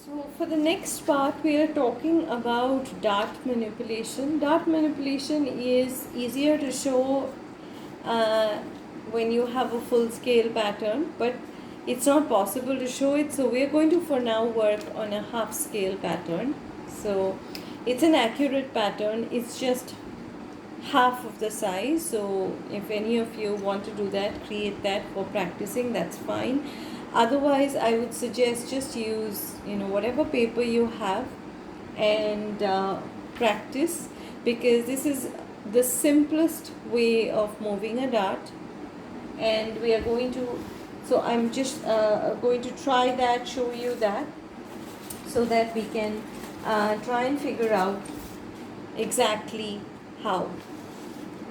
So for the next part, we are talking about dart manipulation. Dart manipulation is easier to show uh, when you have a full scale pattern, but it's not possible to show it. So we are going to for now work on a half scale pattern. So it's an accurate pattern. It's just half of the size. So if any of you want to do that, create that for practicing, that's fine. Otherwise, I would suggest just use whatever paper you have and practice, because this is the simplest way of moving a dart. And we are going to, so I'm just going to try that, show you that, so that we can try and figure out exactly how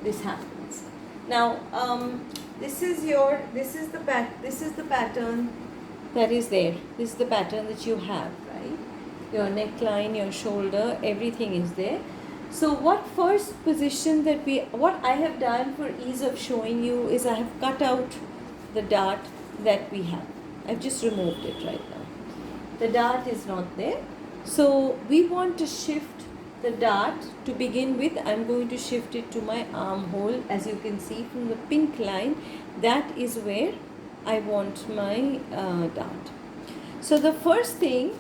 this happens. Now this is the pattern that is there. This is the pattern that you have, right? Your neckline, your shoulder, everything is there. So what I have done for ease of showing you is I have cut out the dart that we have. I've just removed it right now. The dart is not there. So we want to shift the dart. To begin with, I'm going to shift it to my armhole. As you can see from the pink line, that is where I want my dart. So the first thing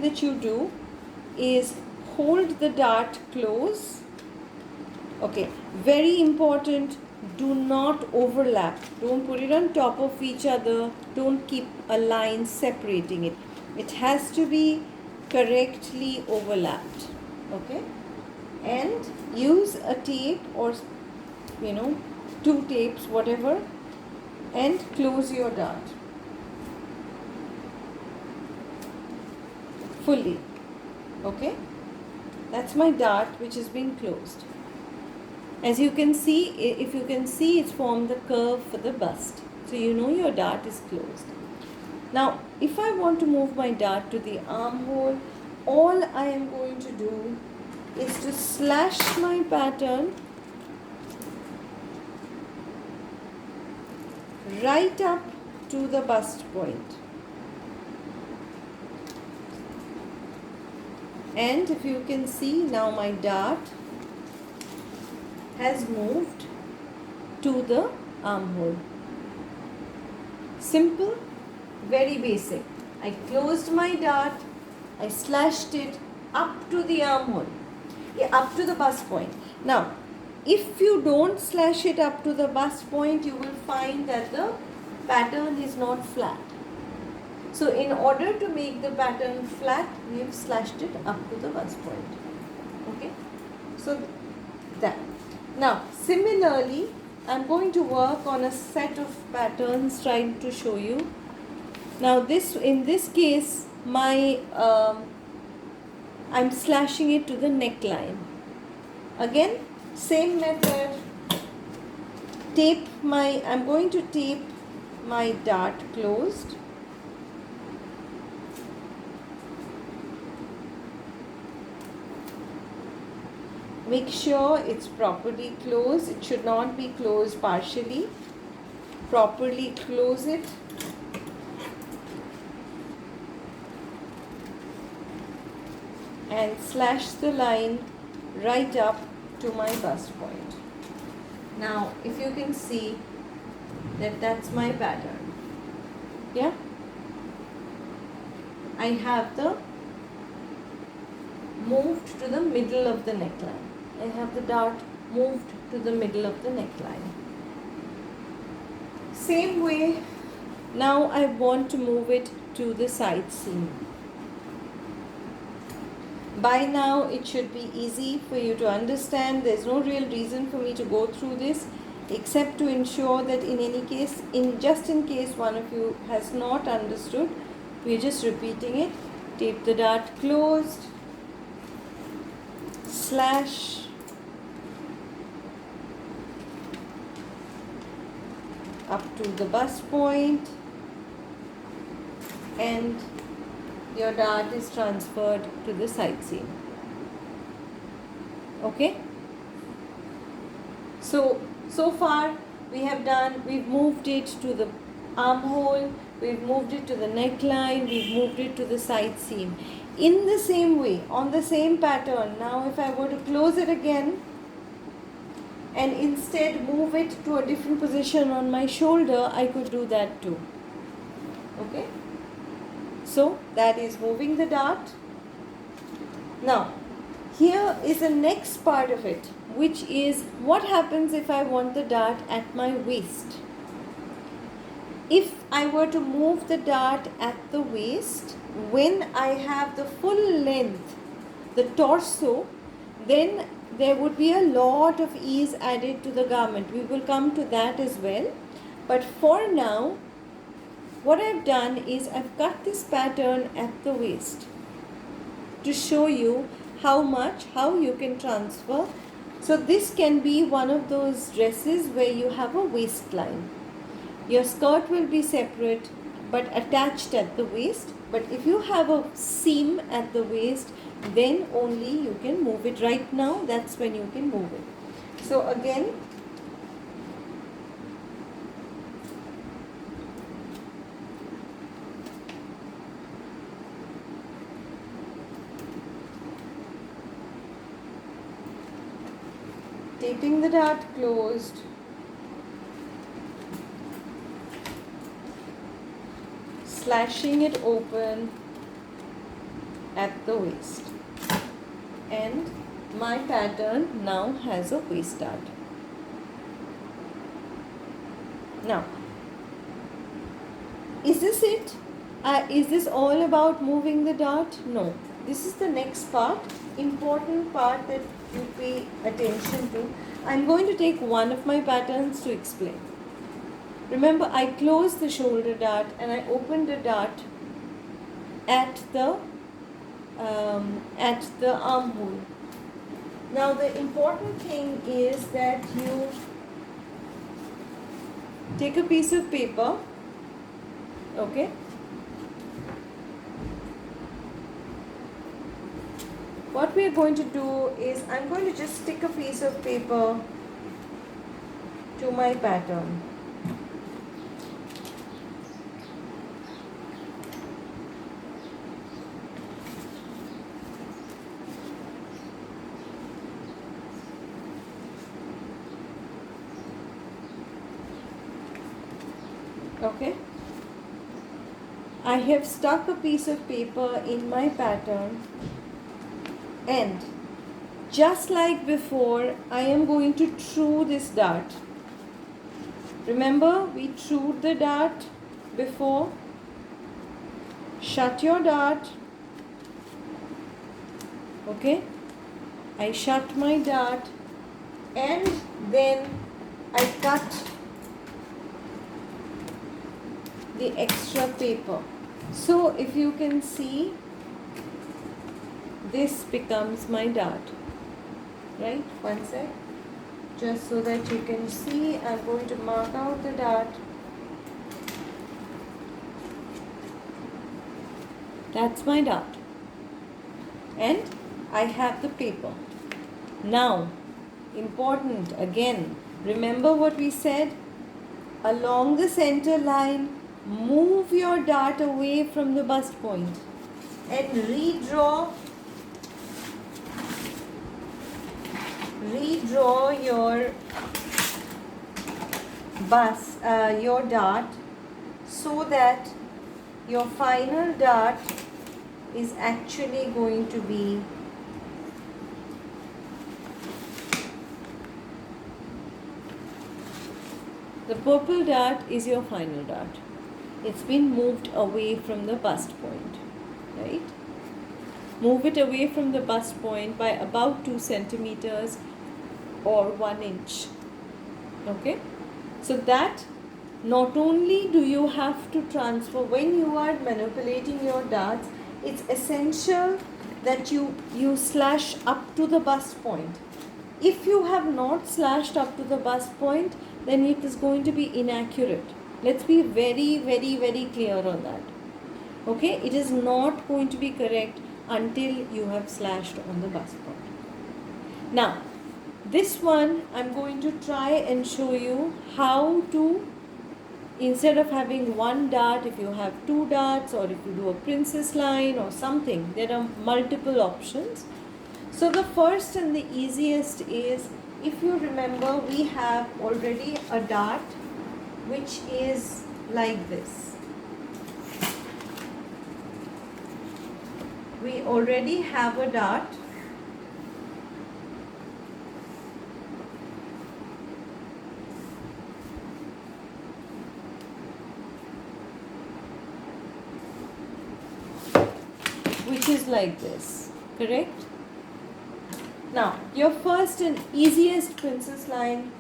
that you do is hold the dart close. Okay, very important, do not overlap. Don't put it on top of each other. Don't keep a line separating it. It has to be correctly overlapped. Okay, and use a tape or two tapes, whatever, and close your dart fully. Okay, that's my dart which is being closed. As you can see, if you can see, it's formed the curve for the bust. So you know your dart is closed. Now, if I want to move my dart to the armhole, all I am going to do is to slash my pattern right up to the bust point. And if you can see, now my dart has moved to the armhole. Simple, very basic. I closed my dart, I slashed it up to the armhole, up to the bust point. Now, if you don't slash it up to the bust point, you will find that the pattern is not flat. So in order to make the pattern flat, we have slashed it up to the bust point. Okay, so that. Now similarly, I'm going to work on a set of patterns trying to show you. Now in this case, my I'm slashing it to the neckline. Again, same method. I'm going to tape my dart closed. Make sure it's properly closed. It should not be closed partially. Properly close it. And slash the line right up to my bust point. Now, if you can see that that's my pattern. Yeah? I have the moved to the middle of the neckline. I have the dart moved to the middle of the neckline. Same way, now I want to move it to the side seam. By now it should be easy for you to understand. There's no real reason for me to go through this, except to ensure that in any case, just in case one of you has not understood, we're just repeating it. Tape the dart closed, slash, up to the bust point, and your dart is transferred to the side seam. Okay, so far we've moved it to the armhole, we've moved it to the neckline, we've moved it to the side seam. In the same way, on the same pattern, now if I were to close it again and instead move it to a different position on my shoulder, I could do that too. Okay? So that is moving the dart. Now, here is the next part of it, which is what happens if I want the dart at my waist. If I were to move the dart at the waist, when I have the full length, the torso, then there would be a lot of ease added to the garment. We will come to that as well. But for now, what I've done is I've cut this pattern at the waist to show you how you can transfer. So this can be one of those dresses where you have a waistline. Your skirt will be separate but attached at the waist. But if you have a seam at the waist, then only you can move it. Right now, that's when you can move it. So again, taping the dart closed, slashing it open at the waist, and my pattern now has a waist dart. Now, is this it? Is this all about moving the dart? No. This is the next part, important part that you pay attention to. I'm going to take one of my patterns to explain. Remember, I closed the shoulder dart and I opened the dart at the armhole. Now the important thing is that you take a piece of paper, okay? What we are going to do is I'm going to just stick a piece of paper to my pattern. Okay, I have stuck a piece of paper in my pattern, and just like before, I am going to true this dart. Remember, we trued the dart before. Shut your dart. Okay, I shut my dart and then I cut the extra paper. So if you can see, this becomes my dart, right? One sec, just so that you can see, I'm going to mark out the dart. That's my dart, and I have the paper. Now, important again, remember what we said? Along the center line, move your dart away from the bust point and redraw your dart so that your final dart is actually going to be the purple dart is your final dart. It's been moved away from the bust point, right? Move it away from the bust point by about 2 centimeters or 1 inch. Okay? So that not only do you have to transfer, when you are manipulating your darts, it's essential that you slash up to the bust point. If you have not slashed up to the bust point, then it is going to be inaccurate. Let's be very, very, very clear on that. Okay? It is not going to be correct until you have slashed on the bust point. Now, this one I'm going to try and show you how to instead of having one dart, if you have two darts, or if you do a princess line or something, there are multiple options. So the first and the easiest is, if you remember, we have already a dart which is like this. We already have a dart which is like this, correct? Now, your first and easiest princess line,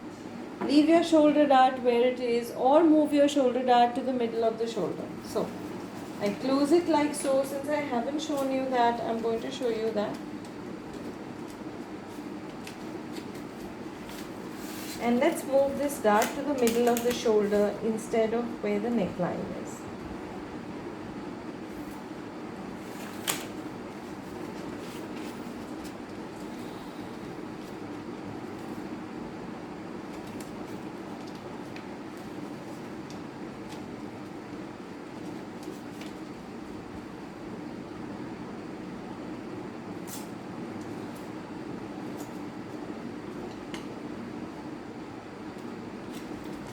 leave your shoulder dart where it is, or move your shoulder dart to the middle of the shoulder. So, I close it like so. Since I haven't shown you that, I'm going to show you that. And let's move this dart to the middle of the shoulder instead of where the neckline is.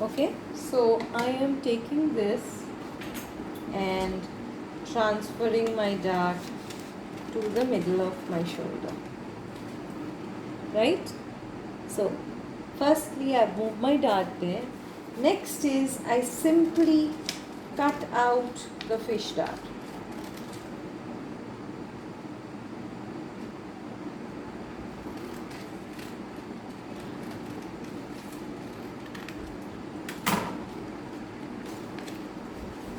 Okay, so I am taking this and transferring my dart to the middle of my shoulder, right? So firstly I move my dart there. Next is I simply cut out the fish dart.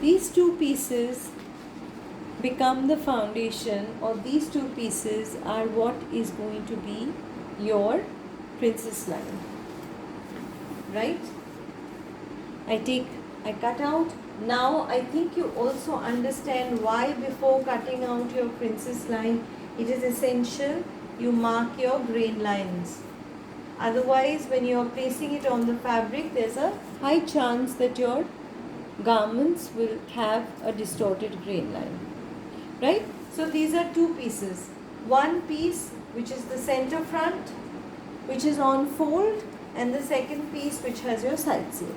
These two pieces become the foundation, or these two pieces are what is going to be your princess line, right? I cut out. Now I think you also understand why before cutting out your princess line, it is essential you mark your grain lines. Otherwise, when you are placing it on the fabric, there's a high chance that your garments will have a distorted grain line, right? So these are two pieces. One piece which is the center front, which is on fold, and the second piece which has your side seam.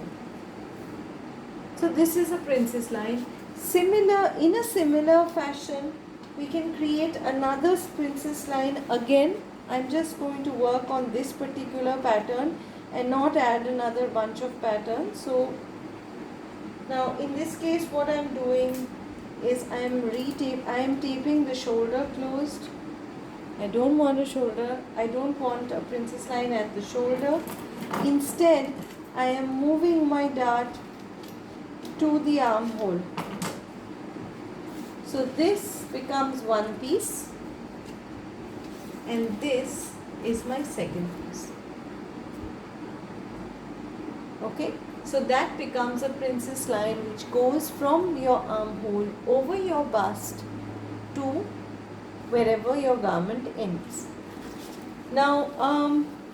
So this is a princess line. In a similar fashion, we can create another princess line. Again, I'm just going to work on this particular pattern and not add another bunch of patterns. So now in this case, what I'm doing is I am taping the shoulder closed. I don't want a princess line at the shoulder. Instead, I am moving my dart to the armhole. So this becomes one piece, and this is my second piece. Okay, so that becomes a princess line which goes from your armhole over your bust to wherever your garment ends. Now,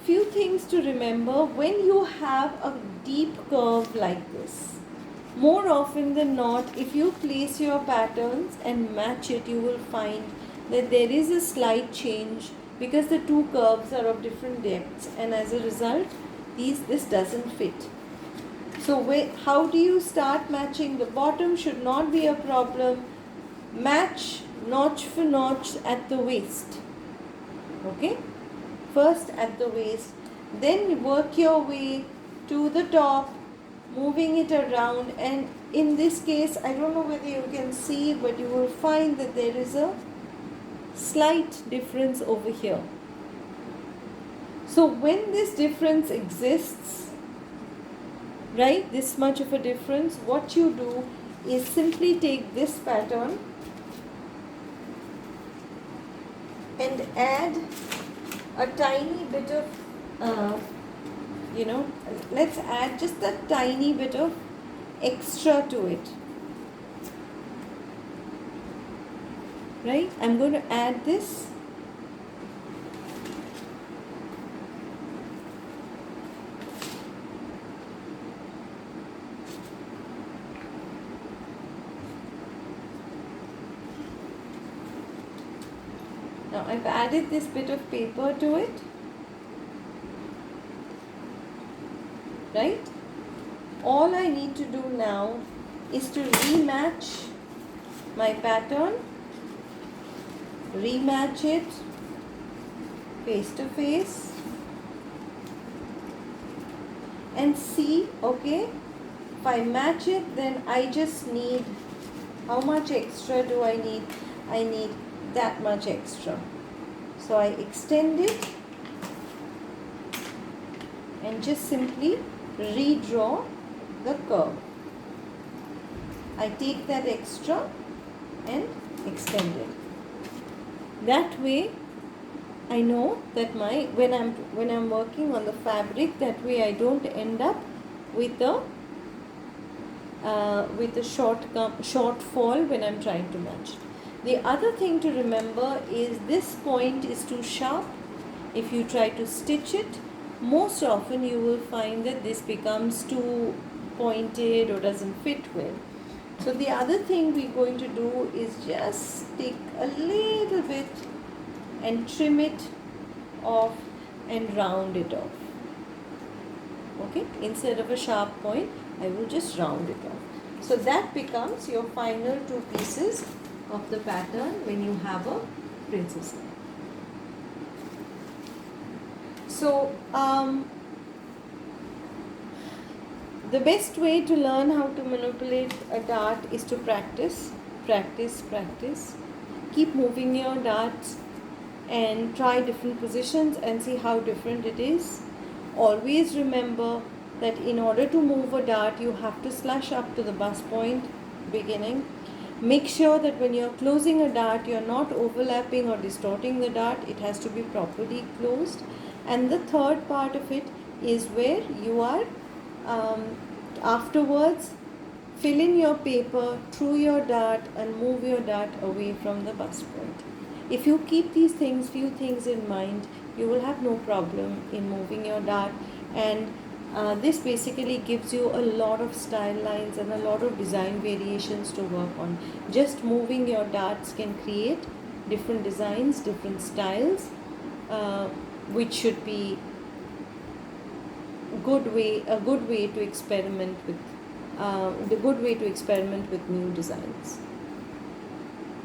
few things to remember when you have a deep curve like this. More often than not, if you place your patterns and match it, you will find that there is a slight change because the two curves are of different depths, and as a result, this doesn't fit. So how do you start matching? The bottom should not be a problem. Match notch for notch at the waist. Okay? First at the waist, then work your way to the top, moving it around, and in this case, I don't know whether you can see, but you will find that there is a slight difference over here. So when this difference exists, right, this much of a difference, what you do is simply take this pattern and add a tiny bit of let's add just a tiny bit of extra to it, right? I'm going to add this. Now I've added this bit of paper to it, right? All I need to do now is to rematch my pattern, rematch it face to face, and see, okay, if I match it, then I just need, how much extra do I need? I need that much extra. So I extend it and just simply redraw the curve. I take that extra and extend it. That way I know that when I'm working on the fabric, that way I don't end up with a shortfall when I'm trying to match. The other thing to remember is this point is too sharp. If you try to stitch it, most often you will find that this becomes too pointed or doesn't fit well. So the other thing we're going to do is just take a little bit and trim it off and round it off. Okay, instead of a sharp point, I will just round it off. So that becomes your final two pieces of the pattern when you have a princess cut. So the best way to learn how to manipulate a dart is to practice. Keep moving your darts and try different positions and see how different it is. Always remember that in order to move a dart, you have to slash up to the bust point beginning. Make sure that when you're closing a dart, you're not overlapping or distorting the dart. It has to be properly closed. And the third part of it is where you are afterwards fill in your paper through your dart and move your dart away from the bust point. If you keep these few things in mind, you will have no problem in moving your dart, and this basically gives you a lot of style lines and a lot of design variations to work on. Just moving your darts can create different designs, different styles, which should be a good way to experiment with new designs.